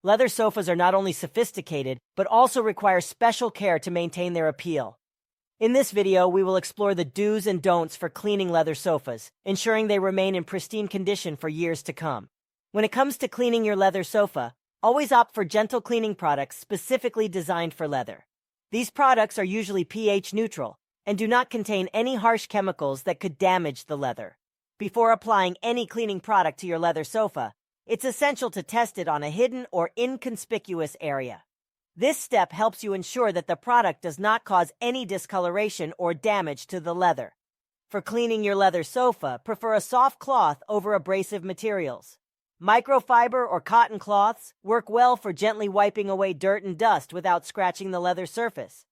Leather sofas are not only sophisticated, but also require special care to maintain their appeal. In this video, we will explore the do's and don'ts for cleaning leather sofas, ensuring they remain in pristine condition for years to come. When it comes to cleaning your leather sofa, always opt for gentle cleaning products specifically designed for leather. These products are usually pH neutral and do not contain any harsh chemicals that could damage the leather. Before applying any cleaning product to your leather sofa, it's essential to test it on a hidden or inconspicuous area. This step helps you ensure that the product does not cause any discoloration or damage to the leather. For cleaning your leather sofa, prefer a soft cloth over abrasive materials. Microfiber or cotton cloths work well for gently wiping away dirt and dust without scratching the leather surface.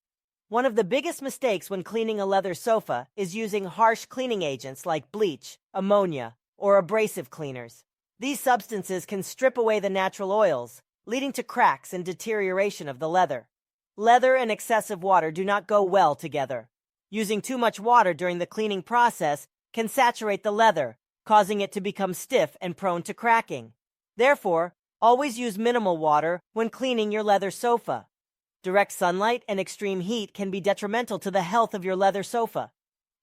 One of the biggest mistakes when cleaning a leather sofa is using harsh cleaning agents like bleach, ammonia, or abrasive cleaners. These substances can strip away the natural oils, leading to cracks and deterioration of the leather. Leather and excessive water do not go well together. Using too much water during the cleaning process can saturate the leather, causing it to become stiff and prone to cracking. Therefore, always use minimal water when cleaning your leather sofa. Direct sunlight and extreme heat can be detrimental to the health of your leather sofa.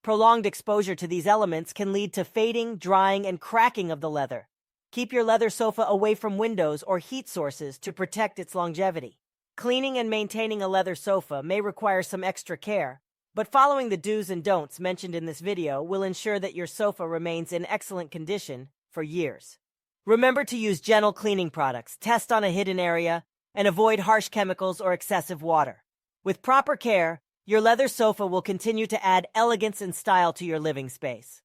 Prolonged exposure to these elements can lead to fading, drying, and cracking of the leather. Keep your leather sofa away from windows or heat sources to protect its longevity. Cleaning and maintaining a leather sofa may require some extra care, but following the do's and don'ts mentioned in this video will ensure that your sofa remains in excellent condition for years. Remember to use gentle cleaning products, test on a hidden area, and avoid harsh chemicals or excessive water. With proper care, your leather sofa will continue to add elegance and style to your living space.